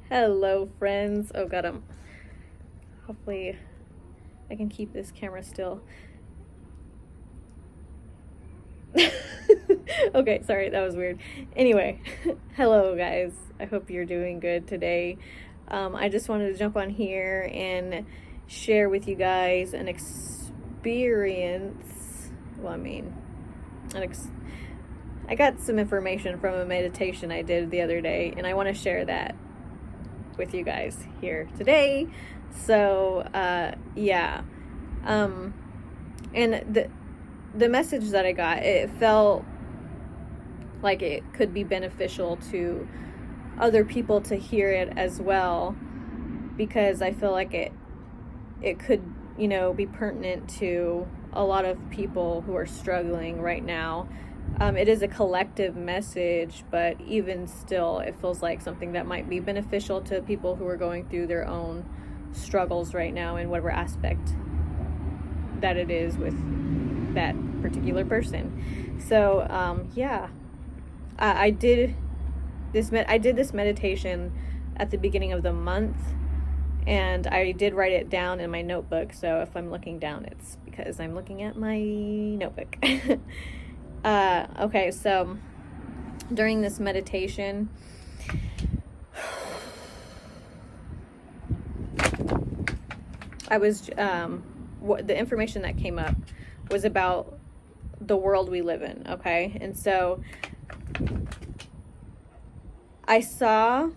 Hello, friends. Oh god, hopefully I can keep this camera still. Okay, sorry, that was weird. Anyway, hello guys. I hope you're doing good today. I just wanted to jump on here and share with you guys an experience. I got some information from a meditation I did the other day, and I want to share that with you guys here today. So yeah, and the message that I got, it felt like it could be beneficial to other people to hear it as well, because I feel like it could, be pertinent to a lot of people who are struggling right now. It is a collective message, but even still, it feels like something that might be beneficial to people who are going through their own struggles right now in whatever aspect that it is with that particular person. So, yeah, I did this meditation at the beginning of the month, and I did write it down in my notebook. So if I'm looking down, it's because I'm looking at my notebook. Okay, so during this meditation, I was, the information that came up was about the world we live in, okay? And so I saw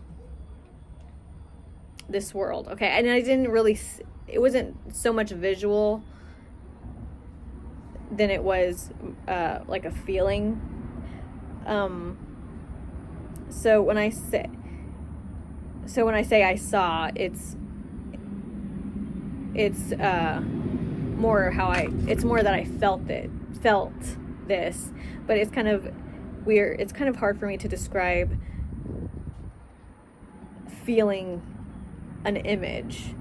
this world, okay? And I didn't really, it wasn't so much visual than it was like a feeling. So when I say I saw, it's more that I felt this, but it's kind of weird. It's kind of hard for me to describe feeling an image,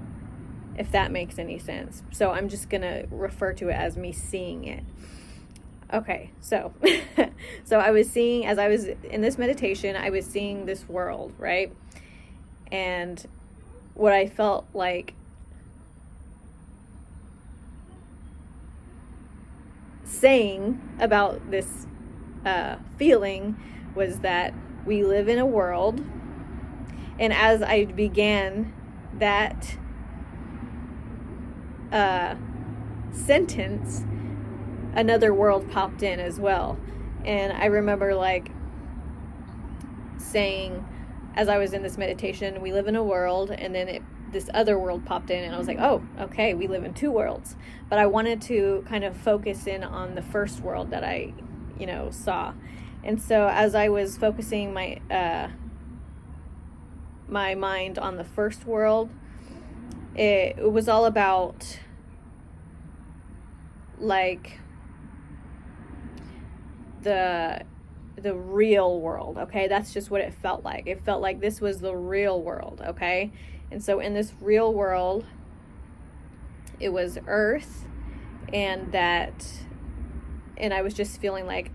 if that makes any sense. So I'm just gonna refer to it as me seeing it. Okay, so so I was seeing, as I was in this meditation, I was seeing this world, right? And what I felt like saying about this feeling was that we live in a world, and as I began that sentence, another world popped in as well. And I remember saying, as I was in this meditation, we live in a world, and then this other world popped in, and I was like, oh, okay, we live in two worlds. But I wanted to kind of focus in on the first world that I, saw. And so as I was focusing my mind on the first world, it was all about the real world, okay? That's just what it felt like. It felt like this was the real world, okay? And so in this real world, it was Earth, and I was just feeling like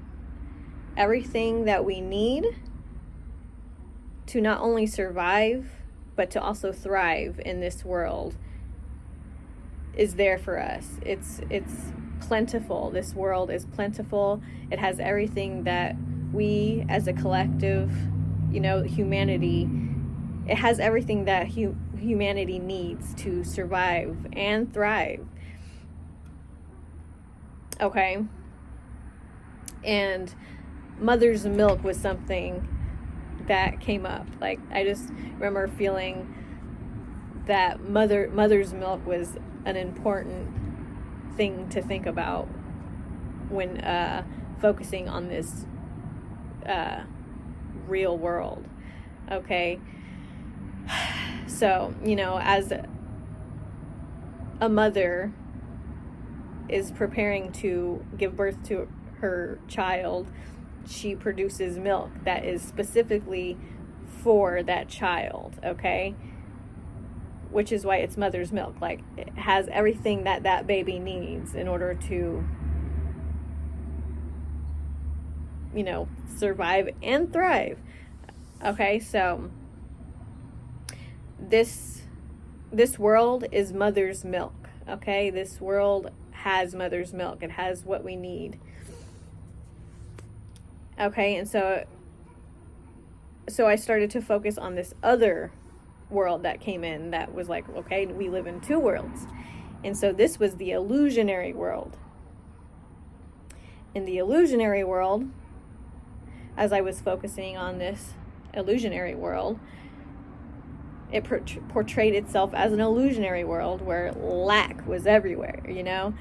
everything that we need to not only survive, but to also thrive in this world is there for us. It's plentiful. This world is plentiful. It has everything that we as a collective, humanity, it has everything that humanity needs to survive and thrive. Okay? And mother's milk was something that came up. Like, I just remember feeling that mother's milk was an important thing to think about when focusing on this real world. Okay, so as a mother is preparing to give birth to her child, she produces milk that is specifically for that child, okay? Which is why it's mother's milk. Like, it has everything that baby needs in order to, survive and thrive. Okay, so this world is mother's milk, okay? This world has mother's milk. It has what we need. Okay, and so I started to focus on this other world that came in that was like, okay, we live in two worlds. And so this was the illusionary world. In the illusionary world, as I was focusing on this illusionary world, it portrayed itself as an illusionary world where lack was everywhere, you know?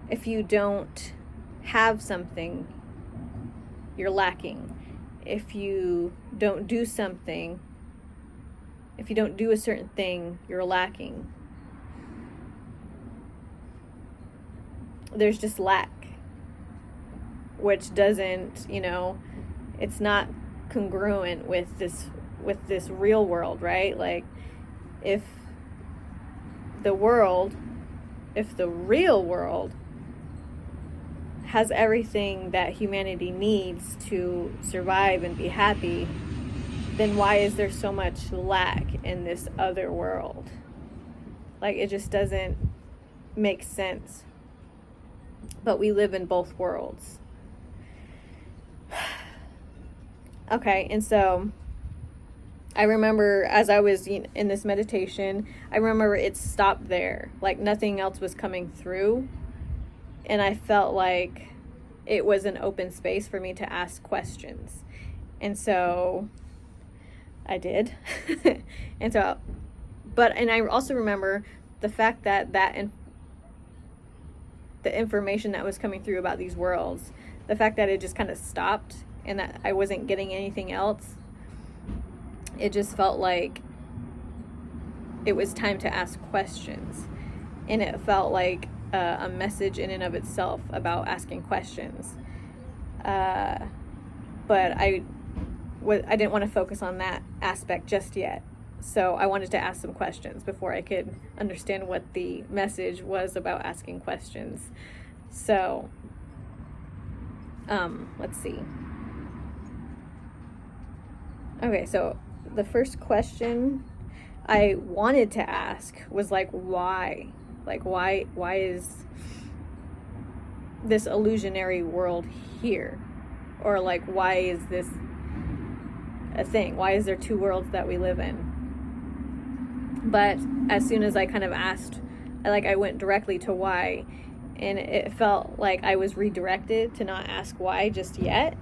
If you don't have something, you're lacking. If you don't do something, if you don't do a certain thing, you're lacking. There's just lack, which doesn't, you know, it's not congruent with this real world, right? Like, if the real world has everything that humanity needs to survive and be happy, then why is there so much lack in this other world? Like, it just doesn't make sense. But we live in both worlds. Okay, and so I remember as I was in this meditation, I remember it stopped there. Like, nothing else was coming through. And I felt like it was an open space for me to ask questions. And so I did. And I also remember the fact that the information that was coming through about these worlds, the fact that it just kind of stopped and that I wasn't getting anything else, it just felt like it was time to ask questions. And it felt like a message in and of itself about asking questions. But I didn't want to focus on that aspect just yet. So I wanted to ask some questions before I could understand what the message was about asking questions. So, let's see. Okay, so the first question I wanted to ask was like, why? Like, why is this illusionary world here? Or like, why is this a thing? Why is there two worlds that we live in? But as soon as I kind of asked, I went directly to why, and it felt like I was redirected to not ask why just yet,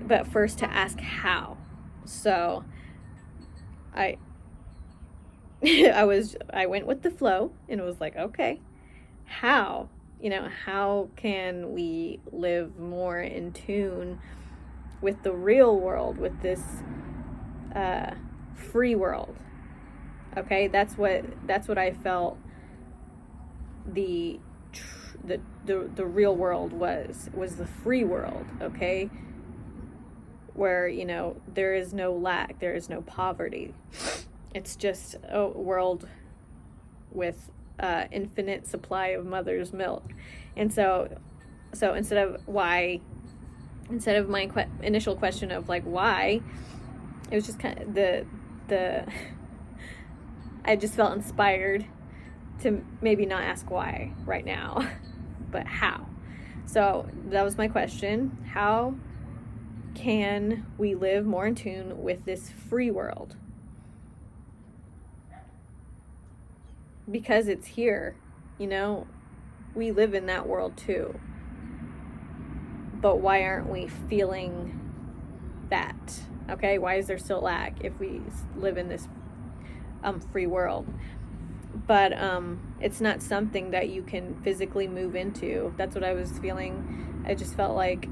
but first to ask how. So I went with the flow and was like, okay, how? You know, how can we live more in tune with the real world, with this free world? Okay, that's what I felt the real world was the free world, okay? Where, you know, there is no lack, there is no poverty. It's just a world with infinite supply of mother's milk. And so instead of my initial question of like why, it was just kind of I just felt inspired to maybe not ask why right now, but how. So that was my question. How can we live more in tune with this free world? Because it's here, you know, we live in that world too. But why aren't we feeling that? Okay, why is there still lack if we live in this free world? But it's not something that you can physically move into. That's what I was feeling. I just felt like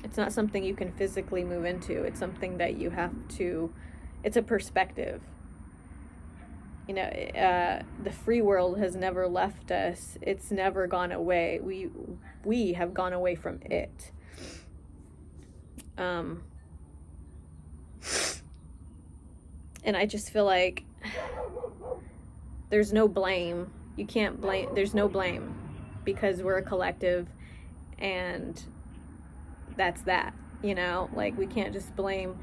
it's not something you can physically move into. It's something that you have to, it's a perspective. You know, the free world has never left us. It's never gone away. We have gone away from it. And I just feel like there's no blame. You can't blame. There's no blame because we're a collective, and that's that, you know? Like, we can't just blame,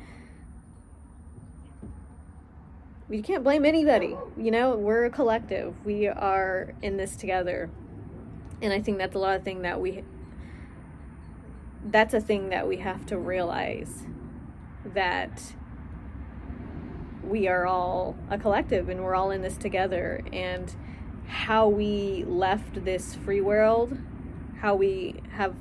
we can't blame anybody, you know? We're a collective. We are in this together. And I think that's a lot of thing that's a thing that we have to realize, that we are all a collective and we're all in this together. And how we left this free world, how we have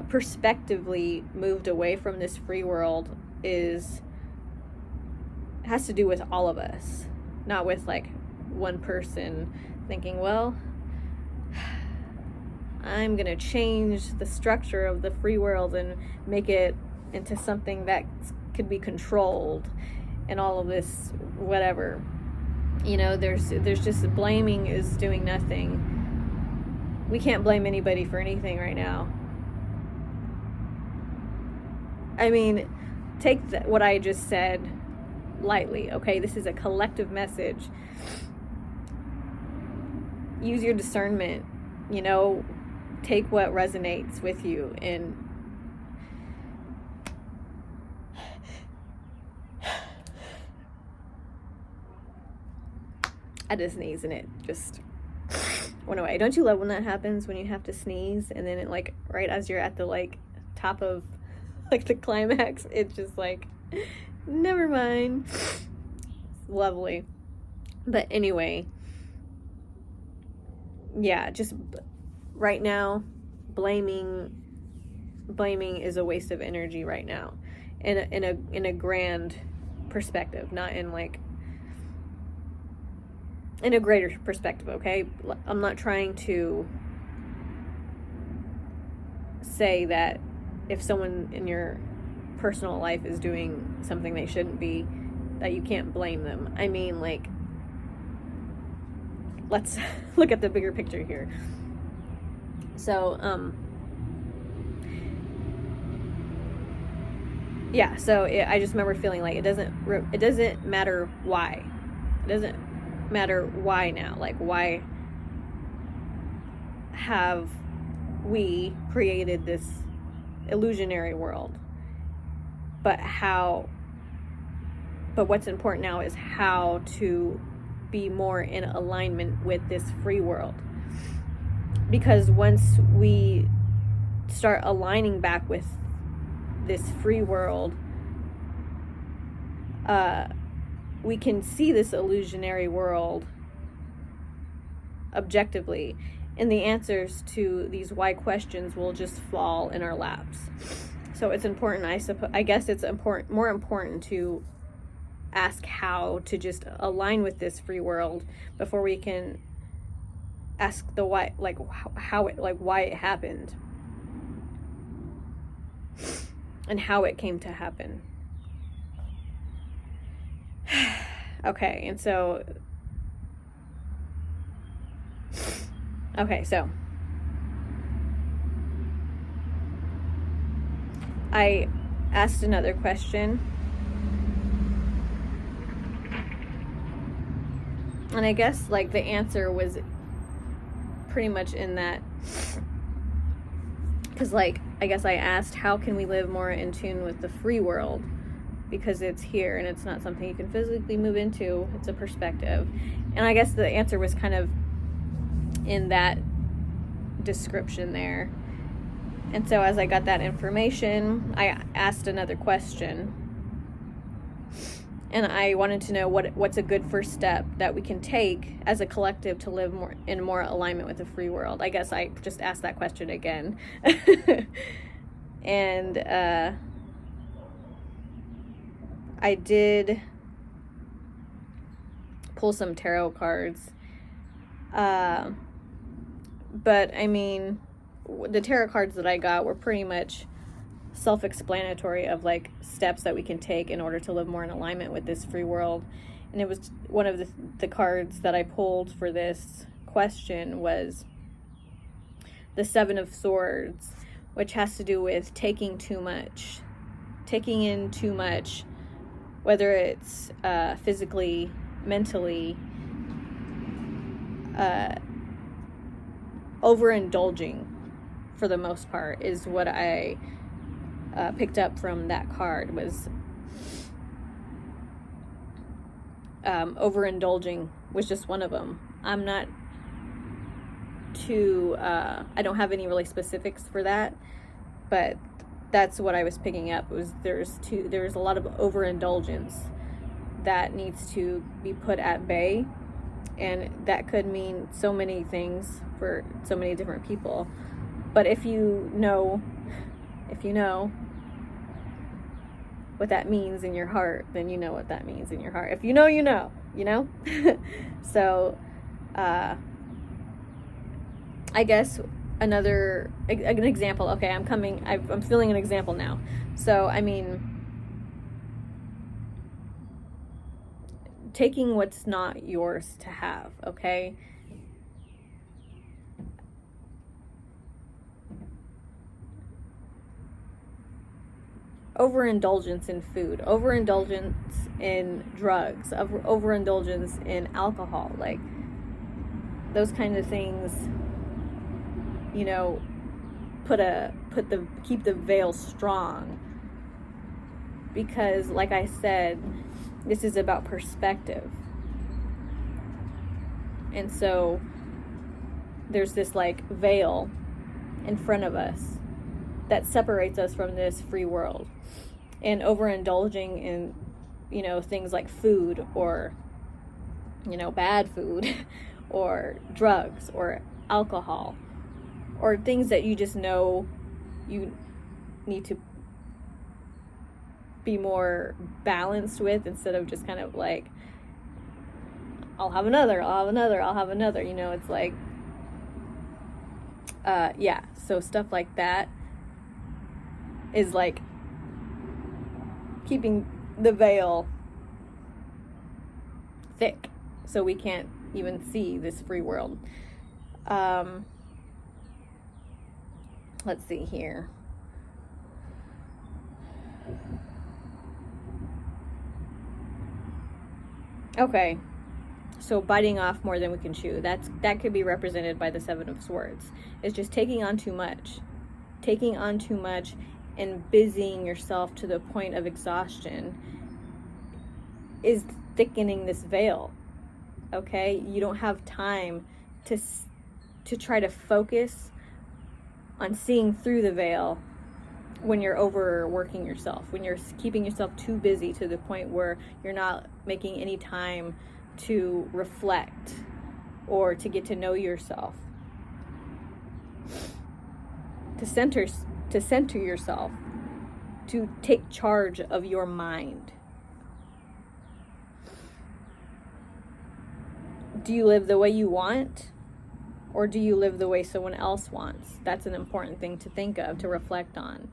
perspectively moved away from this free world has to do with all of us, not with like one person thinking, well, I'm gonna change the structure of the free world and make it into something that could be controlled and all of this whatever. You know, there's just, blaming is doing nothing. We can't blame anybody for anything right now. I mean, take what I just said lightly, okay? This is a collective message. Use your discernment, you know, take what resonates with you. And I just sneeze and it just went away. Don't you love when that happens, when you have to sneeze and then it, like, right as you're at the like top of like the climax, it's just like, never mind. It's lovely. But anyway, yeah, just right now, blaming is a waste of energy right now, in a grand perspective, not in like, in a greater perspective, okay? I'm not trying to say that if someone in your personal life is doing something they shouldn't be, that you can't blame them. I mean, like, let's look at the bigger picture here. So, yeah, so I just remember feeling like it doesn't matter why. It doesn't matter why now. Like, why have we created this illusionary world? But what's important now is how to be more in alignment with this free world. Because once we start aligning back with this free world, we can see this illusionary world objectively, and the answers to these why questions will just fall in our laps. So it's important, I guess it's more important to ask how to just align with this free world before we can ask the why, like how it, like why it happened and how it came to happen. Okay, and so I asked another question, and I guess like the answer was pretty much in that, because like I guess I asked, how can we live more in tune with the free world, because it's here and it's not something you can physically move into, it's a perspective. And I guess the answer was kind of in that description there. And so as I got that information, I asked another question, and I wanted to know what's a good first step that we can take as a collective to live more alignment with the free world. I guess I just asked that question again. And I did pull some tarot cards, but I mean, the tarot cards that I got were pretty much self-explanatory of like steps that we can take in order to live more in alignment with this free world. And it was one of the cards that I pulled for this question was the Seven of Swords, which has to do with taking in too much, whether it's physically, mentally, overindulging for the most part, is what I picked up from that card. Was overindulging was just one of them. I'm not too I don't have any really specifics for that, but that's what I was picking up. Was there's a lot of overindulgence that needs to be put at bay, and that could mean so many things for so many different people. But if you know what that means in your heart, then you know what that means in your heart. If you know, you know. So I guess an example. Okay, I'm feeling an example now. So, I mean, taking what's not yours to have, okay? Overindulgence in food, overindulgence in drugs, overindulgence in alcohol, like those kind of things, keep the veil strong, because like I said, this is about perspective. And so there's this like veil in front of us that separates us from this free world. And overindulging in, things like food, or, bad food, or drugs, or alcohol, or things that you just know you need to be more balanced with, instead of just kind of like, I'll have another. It's like, so stuff like that is like keeping the veil thick, so we can't even see this free world. Let's see here. Okay, so biting off more than we can chew. That could be represented by the Seven of Swords. It's just taking on too much and busying yourself to the point of exhaustion is thickening this veil. Okay, you don't have time to try to focus on seeing through the veil when you're overworking yourself, when you're keeping yourself too busy to the point where you're not making any time to reflect or to get to know yourself, to center yourself, to take charge of your mind. Do you live the way you want, or do you live the way someone else wants? That's an important thing to think of, to reflect on.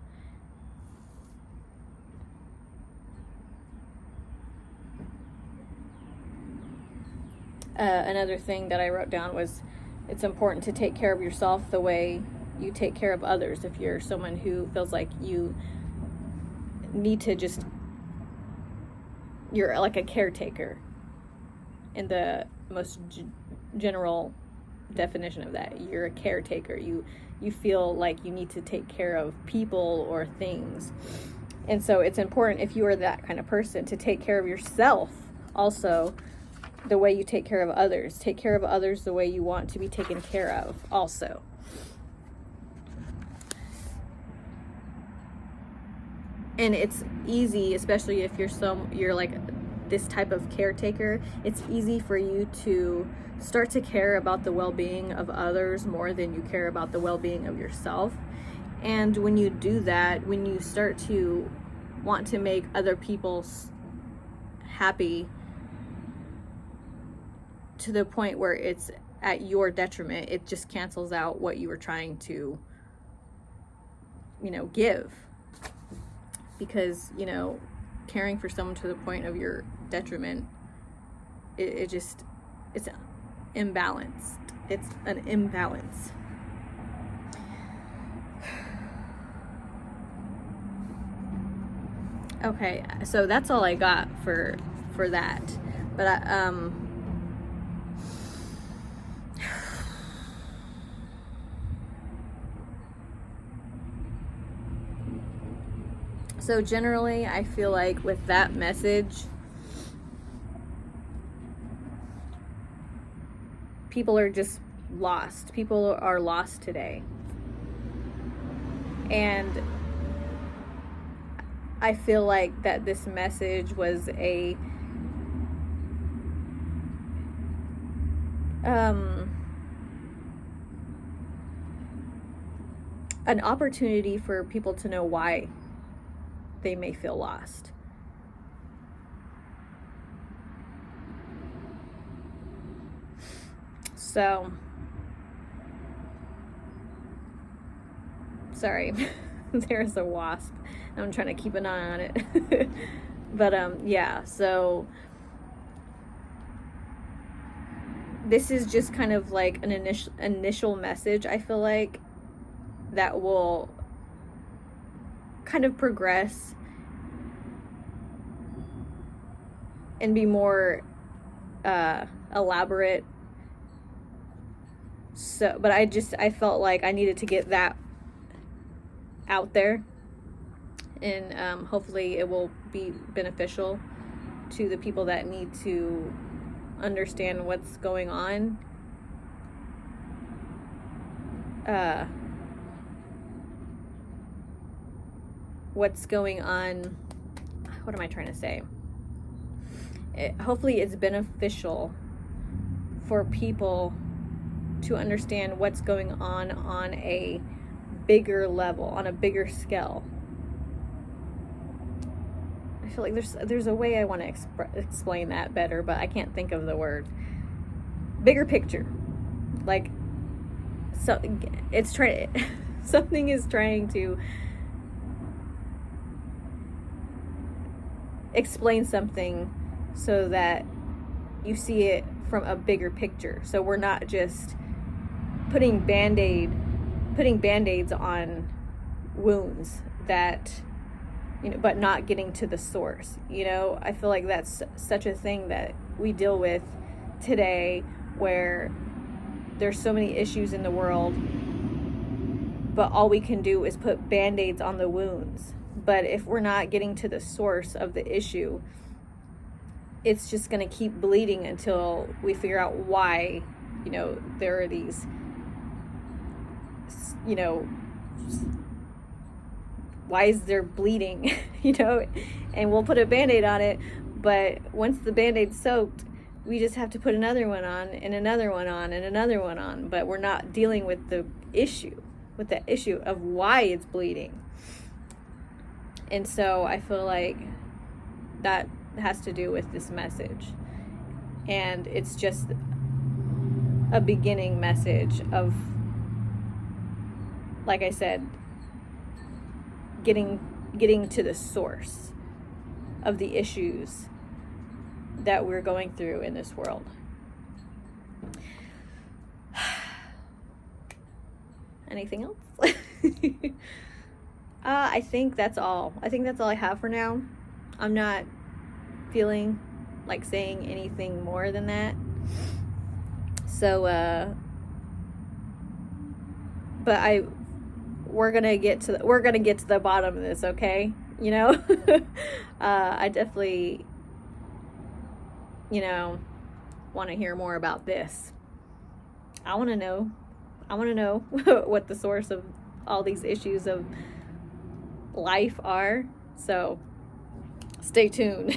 Another thing that I wrote down was, it's important to take care of yourself the way you take care of others. If you're someone who feels like you need to you're like a caretaker in the most general definition of that. You're a caretaker. You feel like you need to take care of people or things. And so it's important, if you are that kind of person, to take care of yourself also the way you take care of others. Take care of others the way you want to be taken care of also. And it's easy, especially if you're like this type of caretaker, it's easy for you to start to care about the well-being of others more than you care about the well-being of yourself. And when you do that, when you start to want to make other people happy to the point where it's at your detriment, it just cancels out what you were trying to, give. Because, caring for someone to the point of your detriment, it's imbalanced. It's an imbalance. Okay, so that's all I got for that. But So generally, I feel like with that message, people are just lost. People are lost today. And I feel like that this message was an opportunity for people to know why they may feel lost. So, sorry, there's a wasp. I'm trying to keep an eye on it. But yeah, so this is just kind of like an initial message, I feel like, that will kind of progress and be more elaborate. So, but I felt like I needed to get that out there, and hopefully it will be beneficial to the people that need to understand what's going on. What's going on, what am I trying to say? Hopefully it's beneficial for people to understand what's going on a bigger level, on a bigger scale. I feel like there's a way I want to explain that better, but I can't think of the word. Bigger picture. Like, so it's trying something is trying to explain something so that you see it from a bigger picture. So we're not just putting band-aids on wounds that, you know, but not getting to the source. You know, I feel like that's such a thing that we deal with today, where there's so many issues in the world, but all we can do is put band-aids on the wounds. But if we're not getting to the source of the issue, it's just going to keep bleeding until we figure out why, you know, there are these, you know, why is there bleeding, you know, and we'll put a Band-Aid on it, but once the Band-Aid's soaked, we just have to put another one on and another one on and another one on, but we're not dealing with the issue, of why it's bleeding. And so I feel like that has to do with this message. And it's just a beginning message of, like I said, getting to the source of the issues that we're going through in this world. Anything else? I think that's all. I think that's all I have for now. I'm not feeling like saying anything more than that. So, but we're gonna get to the bottom of this, okay? You know, I definitely, you know, want to hear more about this. I want to know what the source of all these issues of life are. So stay tuned.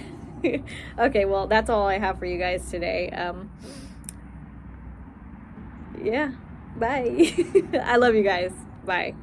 Okay, well, that's all I have for you guys today. Yeah, bye. I love you guys. Bye.